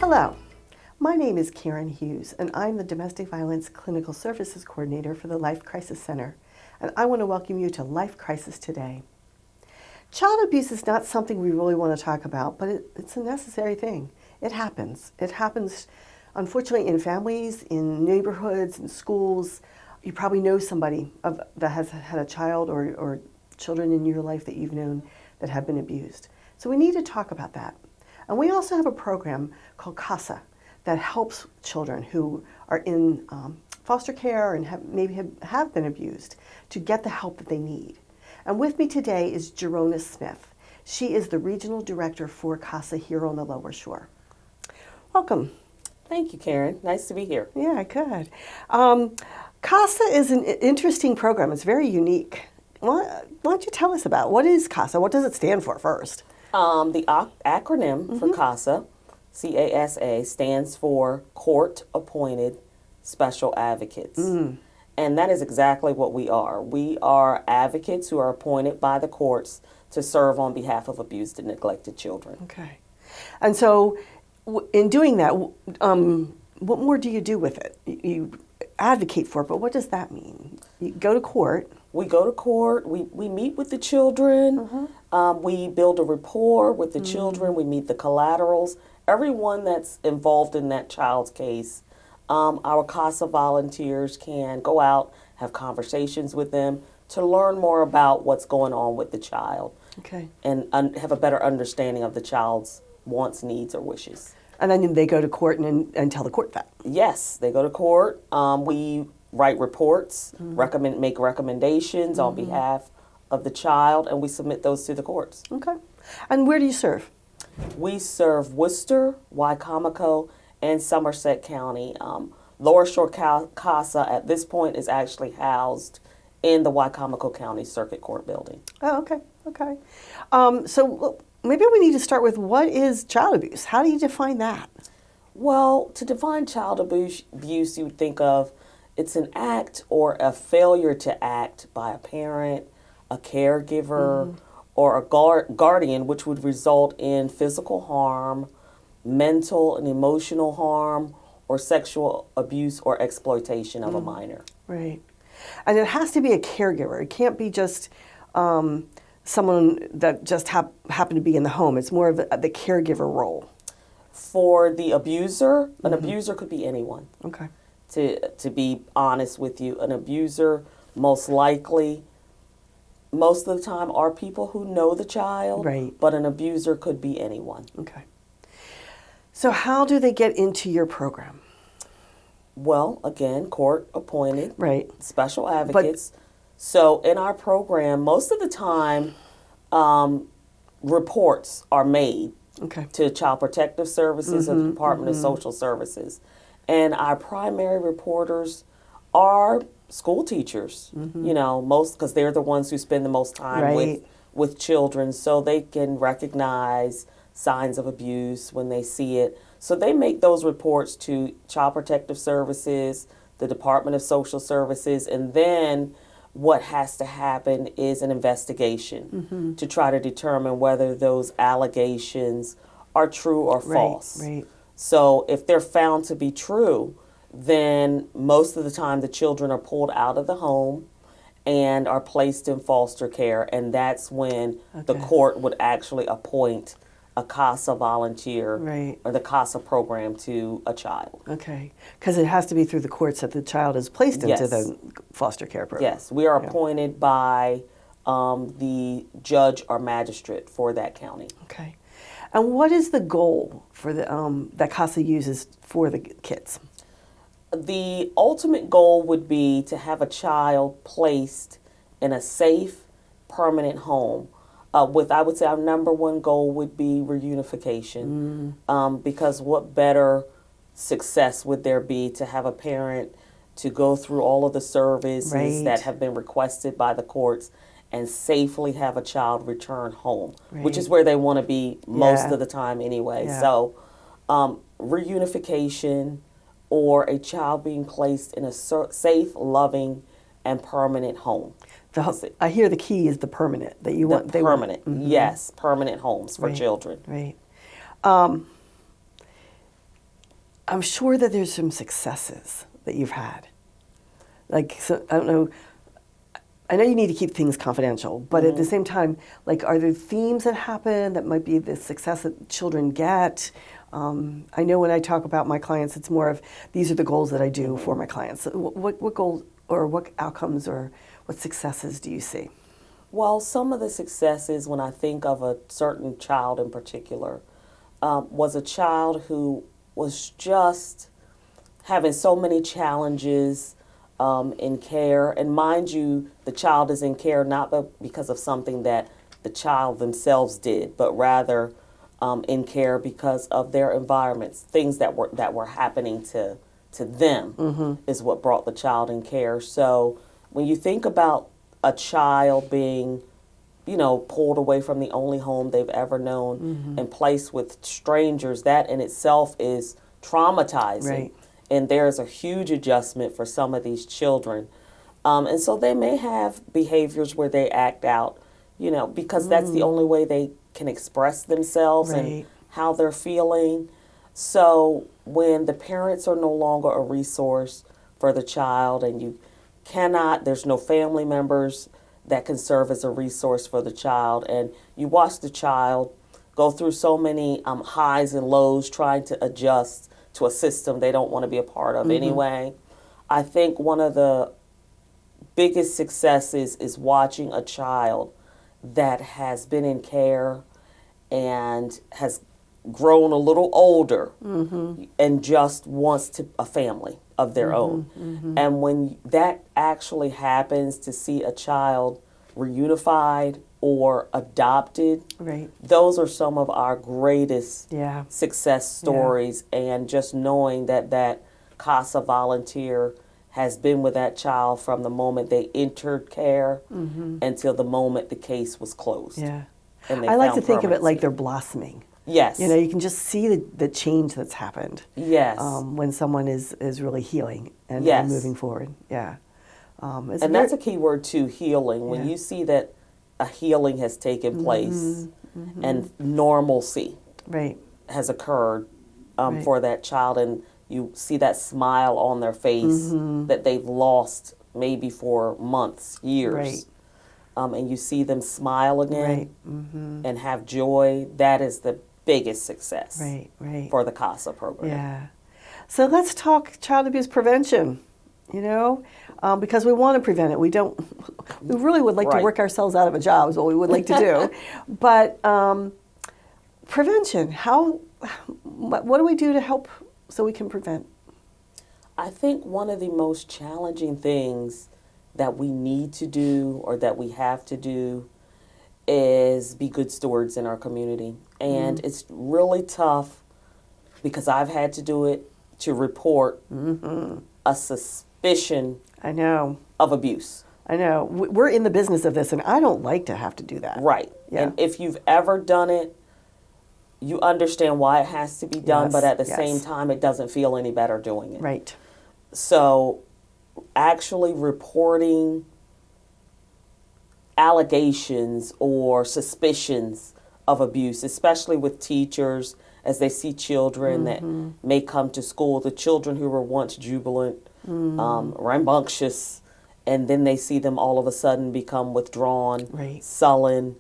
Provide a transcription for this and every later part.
Hello, my name is Karen Hughes, and I'm the Domestic Violence Clinical Services Coordinator for the Life Crisis Center, and I want to welcome you to Life Crisis Today. Child abuse is not something we really want to talk about, but it's a necessary thing. It happens. It happens, unfortunately, in families, in neighborhoods, in schools. You probably know somebody that has had a child or children in your life that you've known that have been abused. So we need to talk about that. And we also have a program called CASA that helps children who are in foster care and maybe have been abused to get the help that they need. And with me today is Jerrona Smith. She is the Regional Director for CASA here on the Lower Shore. Welcome. Thank you, Karen. Nice to be here. Yeah, good. CASA is an interesting program. It's very unique. Why don't you tell us about what is CASA? What does it stand for first? The acronym for CASA, C-A-S-A, stands for Court Appointed Special Advocates. And that is exactly what we are. We are advocates who are appointed by the courts to serve on behalf of abused and neglected children. Okay. And so in doing that, what more do you do with it? You advocate for it, but what does that mean? You go to court. We go to court, we meet with the children, we build a rapport with the children, we meet the collaterals, everyone that's involved in that child's case. Our CASA volunteers can go out, have conversations with them to learn more about what's going on with the child. Okay. And have a better understanding of the child's wants, needs, or wishes. And then they go to court and tell the court that? Yes, they go to court. We write reports, make recommendations on behalf of the child, and we submit those to the courts. Okay. And where do you serve? We serve Worcester, Wicomico, and Somerset County. Lower Shore CASA at this point is actually housed in the Wicomico County Circuit Court building. Oh, okay. Okay. So maybe we need to start with what is child abuse? How do you define that? Well, to define child abuse, you would think of it's an act or a failure to act by a parent, a caregiver, or a guardian, which would result in physical harm, mental and emotional harm, or sexual abuse or exploitation of a minor. Right. And it has to be a caregiver. It can't be just someone that just happened to be in the home. It's more of the caregiver role. For the abuser, an abuser could be anyone. Okay. To be honest with you, an abuser most likely, most of the time, are people who know the child. Right. But an abuser could be anyone. Okay. So how do they get into your program? Well, again, court appointed. Right. Special advocates. So in our program, most of the time, reports are made to Child Protective Services and the Department of Social Services. And our primary reporters are school teachers, you know, because they're the ones who spend the most time with children, so they can recognize signs of abuse when they see it. So they make those reports to Child Protective Services, the Department of Social Services, and then what has to happen is an investigation to try to determine whether those allegations are true or false. Right. So if they're found to be true, then most of the time the children are pulled out of the home and are placed in foster care, and that's when the court would actually appoint a CASA volunteer or the CASA program to a child. Okay, because it has to be through the courts that the child is placed into the foster care program. Yes, we are appointed by the judge or magistrate for that county. Okay. And what is the goal for that CASA uses for the kids? The ultimate goal would be to have a child placed in a safe, permanent home. I would say our number one goal would be reunification, because what better success would there be to have a parent to go through all of the services that have been requested by the courts and safely have a child return home, which is where they want to be most of the time anyway. So reunification or a child being placed in a safe, loving, and permanent home. I hear the key is the permanent, that you want. Permanent, yes, permanent homes for children. Right. I'm sure that there's some successes that you've had. Like, so, I don't know, I know you need to keep things confidential, but at the same time, like, are there themes that happen that might be the success that children get? I know when I talk about my clients, it's more of, these are the goals that I do for my clients. What goals or what outcomes or what successes do you see? Well, some of the successes, when I think of a certain child in particular, was a child who was just having so many challenges in care. And mind you, the child is in care not because of something that the child themselves did, but rather in care because of their environments, things that were happening to them is what brought the child in care. So when you think about a child being, pulled away from the only home they've ever known and placed with strangers, that in itself is traumatizing. Right. And there's a huge adjustment for some of these children. And so they may have behaviors where they act out, because that's the only way they can express themselves and how they're feeling. So when the parents are no longer a resource for the child and there's no family members that can serve as a resource for the child, and you watch the child go through so many highs and lows trying to adjust to a system they don't want to be a part of anyway. I think one of the biggest successes is watching a child that has been in care and has grown a little older and just wants a family of their own. And when that actually happens, to see a child reunified or adopted, those are some of our greatest success stories. And just knowing that CASA volunteer has been with that child from the moment they entered care until the moment the case was closed. And I like to think of it like they're blossoming. Yes. You can just see the change that's happened. Yes. When someone is really healing and moving forward. Yeah. And that's a key word too, healing. When you see that a healing has taken place and normalcy has occurred for that child, and you see that smile on their face that they've lost maybe for months, years. And you see them smile again and have joy, that is the biggest success for the CASA program. Yeah. So let's talk child abuse prevention, because we want to prevent it. We really would like to work ourselves out of a job is what we would like to do. But prevention, what do we do to help so we can prevent? I think one of the most challenging things that we need to do or that we have to do is be good stewards in our community. And it's really tough because I've had to do it, to report a suspicion of abuse. I know. We're in the business of this, and I don't like to have to do that. Right. Yeah. And if you've ever done it, you understand why it has to be done, but at the same time, it doesn't feel any better doing it. Right. So actually reporting allegations or suspicions of abuse, especially with teachers, as they see children that may come to school, the children who were once jubilant, rambunctious, and then they see them all of a sudden become withdrawn, sullen,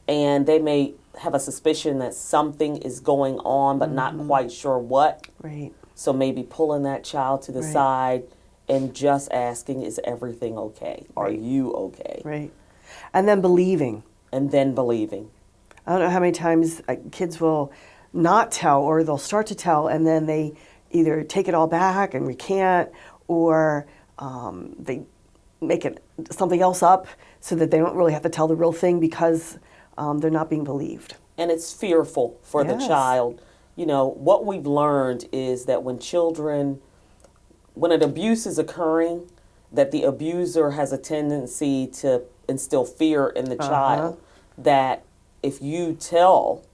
and they may have a suspicion that something is going on, but not quite sure what. So maybe pulling that child to the side and just asking, is everything okay? Are you okay? And then believing. I don't know how many times kids will not tell, or they'll start to tell, and then they either take it all back and recant, or they make it something else up so that they don't really have to tell the real thing because they're not being believed. And it's fearful for the child. What we've learned is that when an abuse is occurring, that the abuser has a tendency to instill fear in the child, that if you tell,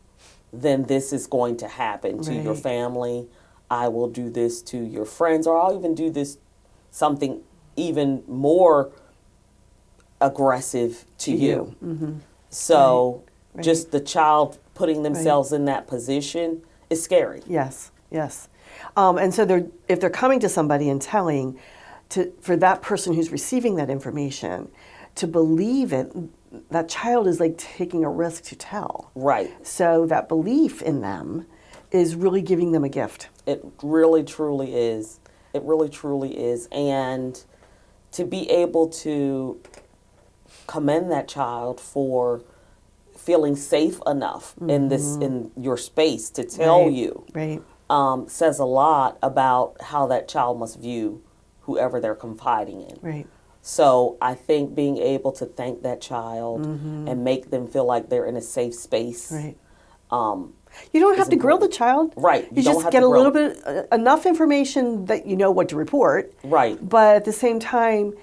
then this is going to happen to your family. I will do this to your friends, or I'll even do this something even more aggressive to you. So just the child putting themselves in that position is scary. Yes. And so if they're coming to somebody and telling, for that person who's receiving that information to believe it, that child is like taking a risk to tell. Right. So that belief in them is really giving them a gift. It really, truly is. It really, truly is. And to be able to commend that child for feeling safe enough in your space to tell you says a lot about how that child must view whoever they're confiding in. Right. So I think being able to thank that child and make them feel like they're in a safe space. Right. You don't have to grill the child. Right. You just get a little bit, enough information that you know what to report. Right. But at the same time,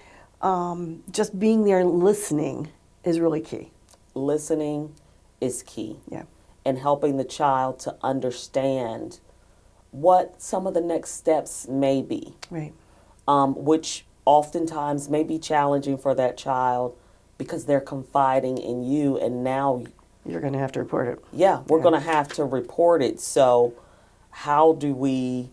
just being there and listening is really key. Listening is key. Yeah. And helping the child to understand what some of the next steps may be. Right. Which oftentimes may be challenging for that child because they're confiding in you, and now you're going to have to report it. Yeah, we're going to have to report it. So how do we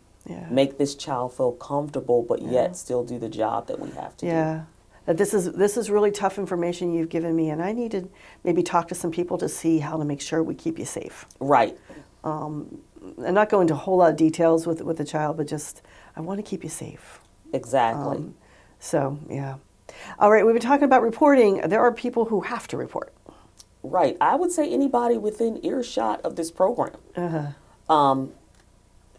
make this child feel comfortable but yet still do the job that we have to do? Yeah. This is really tough information you've given me, and I need to maybe talk to some people to see how to make sure we keep you safe. Right. And not go into a whole lot of details with the child, but just, I want to keep you safe. Exactly. So, yeah. All right, we've been talking about reporting. There are people who have to report. Right. I would say anybody within earshot of this program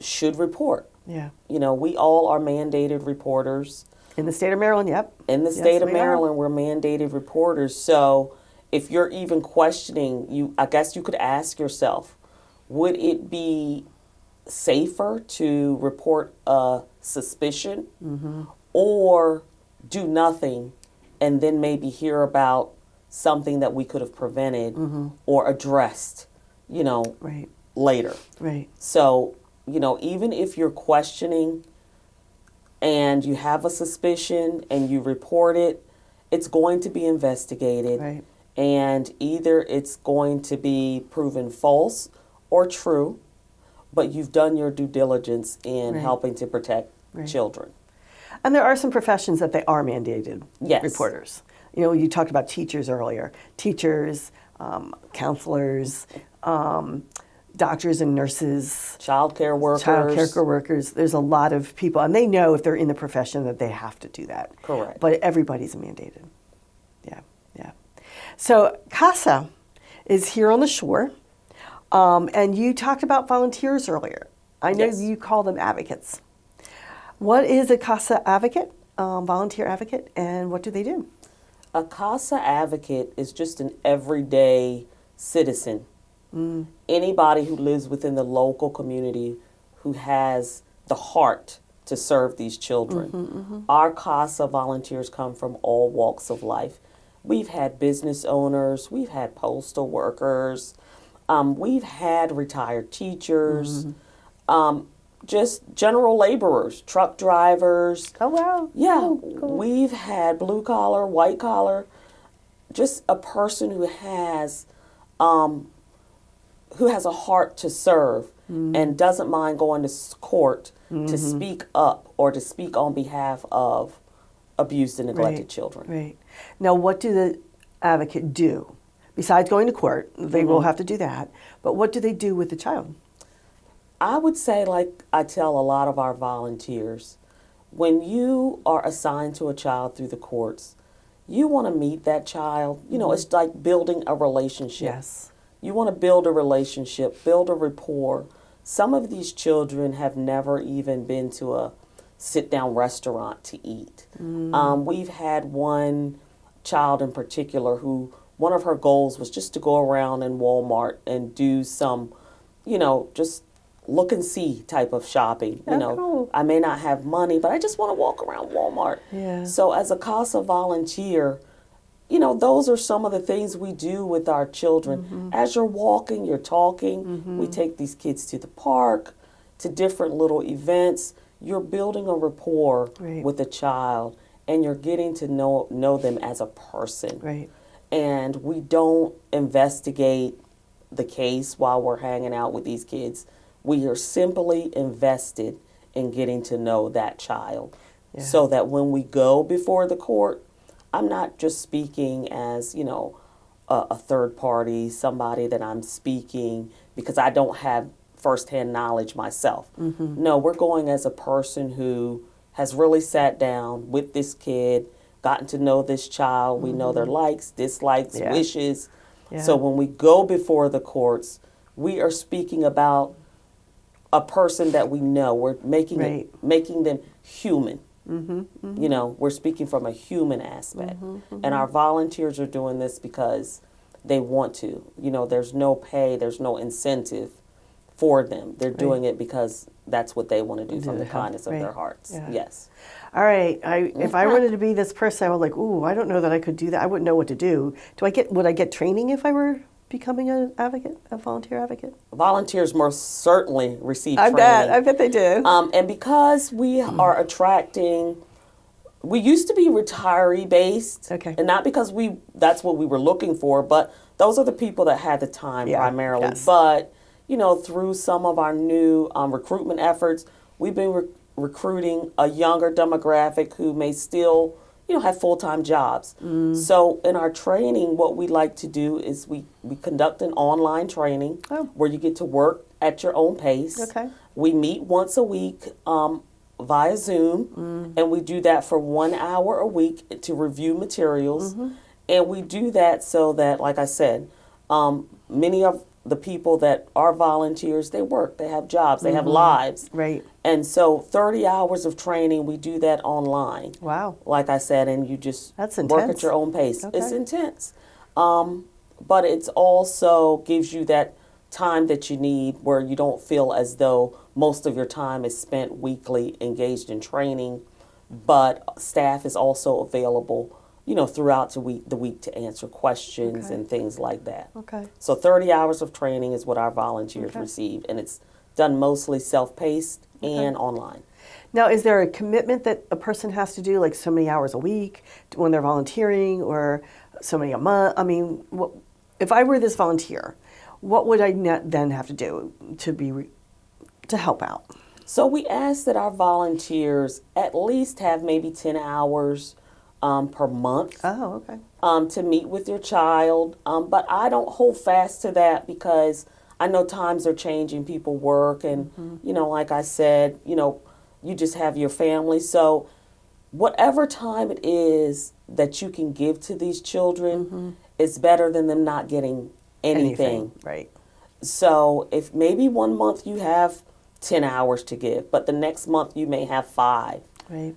should report. Yeah. You know, we all are mandated reporters. In the state of Maryland, yep. In the state of Maryland, we're mandated reporters. So if you're even questioning, I guess you could ask yourself, would it be safer to report a suspicion or do nothing and then maybe hear about something that we could have prevented or addressed, later. Right. So, even if you're questioning and you have a suspicion and you report it, it's going to be investigated. Right. And either it's going to be proven false or true, but you've done your due diligence in helping to protect children. And there are some professions that they are mandated reporters. You talked about teachers earlier. Teachers, counselors, doctors and nurses. Child care workers. Child care workers. There's a lot of people, and they know if they're in the profession that they have to do that. Correct. But everybody's mandated. Yeah, yeah. So CASA is here on the shore, and you talked about volunteers earlier. I know you call them advocates. What is a CASA advocate, volunteer advocate, and what do they do? A CASA advocate is just an everyday citizen. Anybody who lives within the local community who has the heart to serve these children. Our CASA volunteers come from all walks of life. We've had business owners, we've had postal workers, we've had retired teachers, just general laborers, truck drivers. Oh, wow. Yeah, cool. We've had blue collar, white collar, just a person who has a heart to serve and doesn't mind going to court to speak up or to speak on behalf of abused and neglected children. Right. Now, what do the advocate do? Besides going to court, they will have to do that, but what do they do with the child? I would say, like I tell a lot of our volunteers, when you are assigned to a child through the courts, you want to meet that child. It's like building a relationship. Yes. You want to build a relationship, build a rapport. Some of these children have never even been to a sit-down restaurant to eat. We've had one child in particular who, one of her goals was just to go around in Walmart and do some, just look and see type of shopping. Cool. I may not have money, but I just want to walk around Walmart. Yeah. So as a CASA volunteer, those are some of the things we do with our children. As you're walking, you're talking. We take these kids to the park, to different little events. You're building a rapport with a child, and you're getting to know them as a person. Right. And we don't investigate the case while we're hanging out with these kids. We are simply invested in getting to know that child, Yeah. so that when we go before the court, I'm not just speaking as, a third party, somebody that I'm speaking because I don't have firsthand knowledge myself. No, we're going as a person who has really sat down with this kid, gotten to know this child. We know their likes, dislikes, Yeah. wishes. Yeah. So when we go before the courts, we are speaking about a person that we know. We're making Right. making them human. We're speaking from a human aspect. And our volunteers are doing this because they want to. There's no pay, there's no incentive for them. They're doing it because that's what they want to do from the kindness of their hearts. Yeah. Yes. All right. If I wanted to be this person, I was like, ooh, I don't know that I could do that. I wouldn't know what to do. Would I get training if I were becoming an advocate, a volunteer advocate? Volunteers most certainly receive I training. bet they do. And because we are attracting, we used to be retiree based, Okay. and not because that's what we were looking for, but those are the people that had the time primarily. Yes. But through some of our new recruitment efforts, we've been recruiting a younger demographic who may still have full-time jobs. So in our training, what we like to do is we conduct an online training where you get to work at your own pace. Okay. We meet once a week via Zoom, and we do that for 1 hour a week to review materials. And we do that so that, like I said, many of the people that are volunteers, they work, they have jobs, they have lives. Right. And so 30 hours of training, we do that online. Wow. Like I said, and you just That's work intense. at your own pace. Okay. It's intense. But it's also gives you that time that you need where you don't feel as though most of your time is spent weekly engaged in training, but staff is also available, throughout the week to answer questions and things like that. Okay. So 30 hours of training is what our volunteers receive, and it's done mostly self-paced and online. Now, is there a commitment that a person has to do, like so many hours a week when they're volunteering, or so many a month? I mean, if I were this volunteer, what would I then have to do to help out? So we ask that our volunteers at least have maybe 10 hours per month Oh, okay. to meet with your child. But I don't hold fast to that because I know times are changing, people work, and, like I said, you just have your family. So whatever time it is that you can give to these children is better than them not getting anything. Right. So if maybe 1 month you have 10 hours to give, but the next month you may have 5, Right.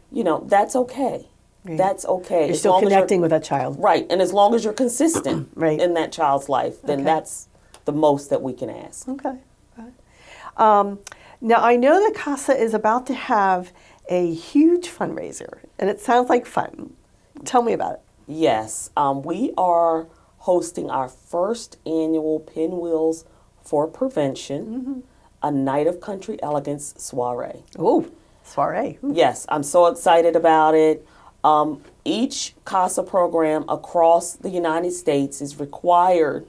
That's okay. Right. That's okay. You're still connecting with that child. Right. And as long as you're consistent Right. in that child's life, then that's the most that we can ask. Okay. Now, I know that CASA is about to have a huge fundraiser, and it sounds like fun. Tell me about it. Yes. We are hosting our first annual Pinwheels for Prevention, a Night of Country Elegance soiree. Oh, soiree. Ooh. Yes, I'm so excited about it. Each CASA program across the United States is required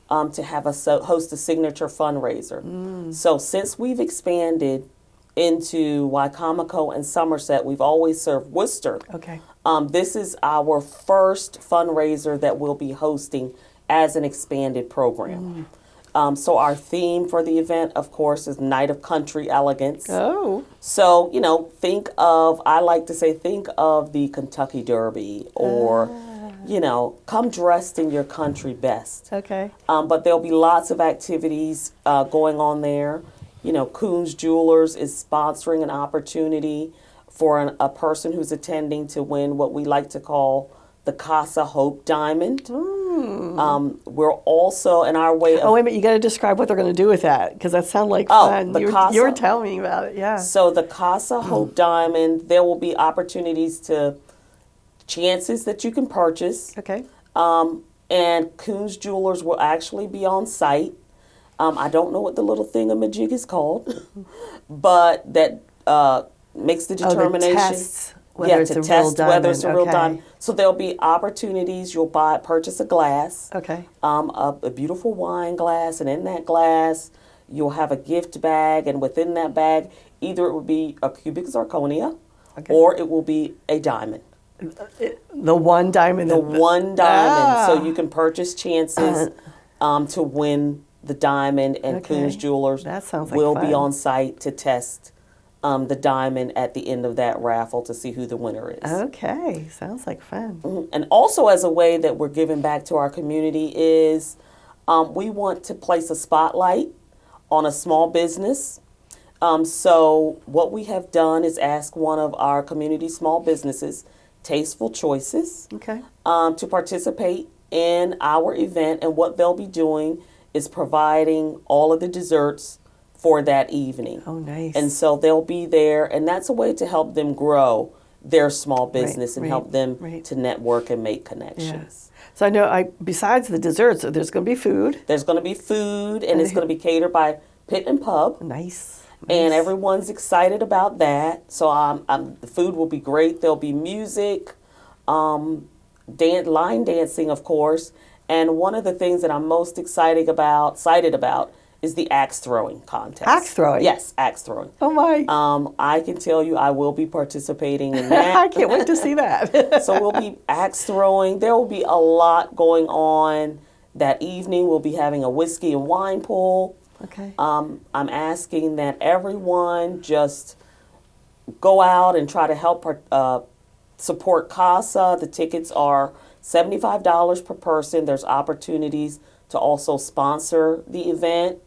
to have host a signature fundraiser. So since we've expanded into Wycomico and Somerset, we've always served Worcester. Okay. This is our first fundraiser that we'll be hosting as an expanded program. So our theme for the event, of course, is Night of Country Elegance. Oh. So, think of the Kentucky Derby, or, come dressed in your country best. Okay. But there'll be lots of activities going on there. Coons Jewelers is sponsoring an opportunity for a person who's attending to win what we like to call the CASA Hope Diamond. We're also in our way of... Oh, wait a minute. You got to describe what they're going to do with that, because that sounds like fun. The You were telling me about it, yeah. So the CASA Hope Diamond, there will be chances that you can purchase. Okay. And Coons Jewelers will actually be on site. I don't know what the little thingamajig is called, but that makes the determination. Tests whether it's to a real test whether it's a diamond. real Okay. diamond. So there'll be opportunities. You'll purchase a glass, Okay. a beautiful wine glass, and in that glass, You'll have a gift bag, and within that bag, either it will be a cubic zirconia, or it will be a diamond. The one diamond. The one diamond. So you can purchase chances to win the diamond, and Coons Jewelers will be on site to test the diamond at the end of that raffle to see who the winner is. Okay, sounds like fun. And also, as a way that we're giving back to our community is we want to place a spotlight on a small business. So what we have done is ask one of our community small businesses, Tasteful Choices, to participate in our event. And what they'll be doing is providing all of the desserts for that evening. Oh, nice. And so they'll be there, and that's a way to help them grow their small business and help them to network and make connections. Yeah. So I know, besides the desserts, there's going to be food. There's going to be food, and it's going to be catered by Pit and Pub. Nice. And everyone's excited about that. So the food will be great. There'll be music, line dancing, of course. And one of the things that I'm most excited about is the axe throwing contest. Axe throwing? Yes, axe throwing. Oh, my. I can tell you I will be participating in that. I can't wait to see that. So we'll be axe throwing. There will be a lot going on that evening. We'll be having a whiskey and wine pool. Okay. I'm asking that everyone just go out and try to help support CASA. The tickets are $75 per person. There's opportunities to also sponsor the event.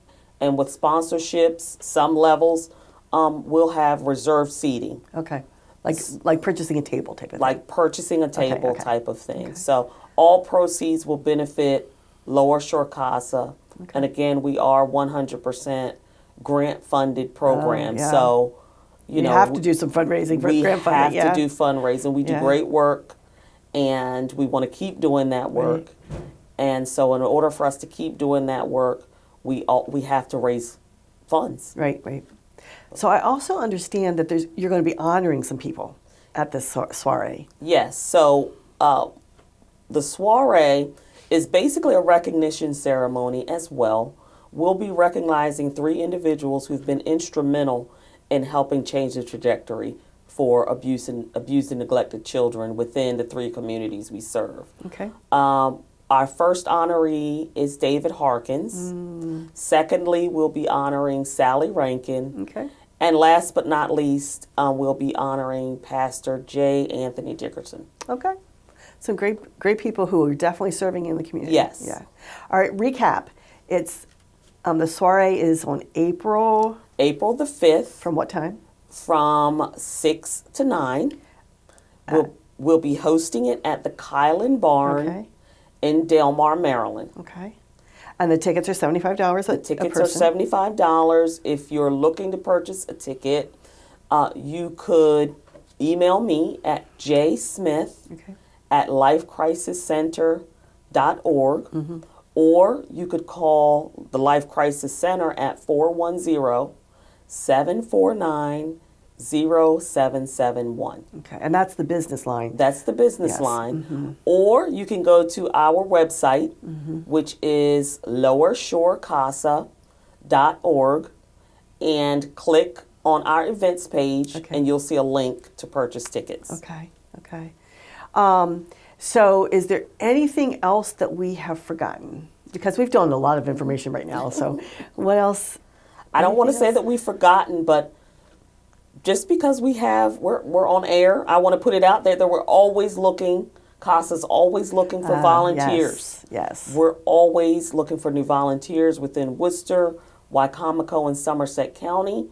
And with sponsorships, some levels will have reserved seating. Okay. Like purchasing a table type of thing. Like purchasing a table type of thing. So all proceeds will benefit Lower Shore CASA. And again, we are 100% grant funded program. So, you know, have to do some fundraising for grant funding. We have to do fundraising. We do great work, and we want to keep doing that work. Right. And so in order for us to keep doing that work, we have to raise funds. Right, right. So I also understand that you're going to be honoring some people at this soiree. Yes. So the soiree is basically a recognition ceremony as well. We'll be recognizing 3 individuals who've been instrumental in helping change the trajectory for abused and neglected children within the 3 communities we serve. Okay. Our first honoree is David Harkins. Secondly, we'll be honoring Sally Rankin. Okay. And last but not least, we'll be honoring Pastor J. Anthony Dickerson. Okay. Some great people who are definitely serving in the community. Yes. Yeah. All right, recap. It's the soiree is on April the 5th. From what time? From 6 to 9. We'll be hosting it at the Kylan Barn in Delmar, Maryland. Okay. And the tickets are $75 a person? The tickets are $75. If you're looking to purchase a ticket, you could email me at jsmith@lifecrisiscenter.org, or you could call the Life Crisis Center at 410-749-0771. Okay, and that's the business line. That's the business line. Or you can go to our website, which is lowershorecasa.org, and click on our events page, and you'll see a link to purchase tickets. Okay, okay. So is there anything else that we have forgotten? Because we've done a lot of information right now, so what else? I don't want to say that we've forgotten, but just because we're on air, I want to put it out there that we're always looking, CASA's always looking for volunteers. Yes. We're always looking for new volunteers within Worcester, Wicomico, and Somerset County.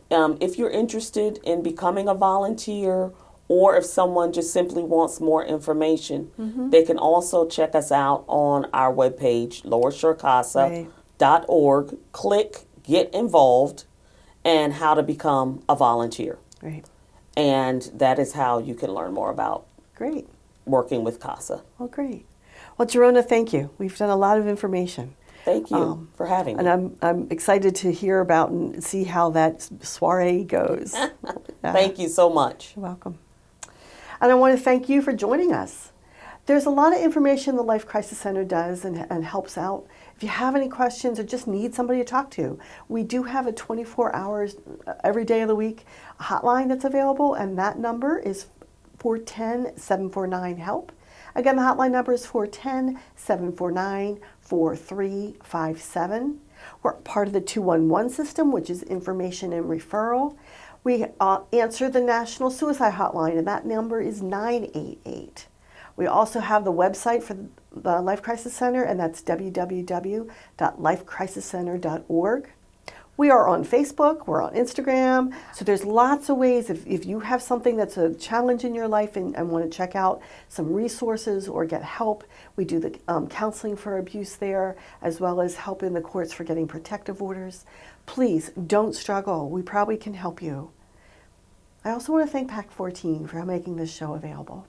If you're interested in becoming a volunteer, or if someone just simply wants more information, they can also check us out on our webpage, lowershorecasa.org. Click Get Involved and how to become a volunteer. Great. And that is how you can learn more about working with CASA. Well, great. Well, Jerrona, thank you. We've done a lot of information. Thank you for having me. And I'm excited to hear about and see how that soiree goes. Thank you so much. You're welcome. And I want to thank you for joining us. There's a lot of information the Life Crisis Center does and helps out If you have any questions or just need somebody to talk to, we do have a 24 hours every day of the week hotline that's available, and that number is 410-749-HELP. Again, the hotline number is 410-749-4357. We're part of the 211 system, which is information and referral. We answer the National Suicide Hotline, and that number is 988. We also have the website for the Life Crisis Center, and that's www.lifecrisiscenter.org. We are on Facebook, we're on Instagram, so there's lots of ways. If you have something that's a challenge in your life and want to check out some resources or get help, we do the counseling for abuse there, as well as help in the courts for getting protective orders. Please don't struggle. We probably can help you. I also want to thank PAC 14 for making this show available.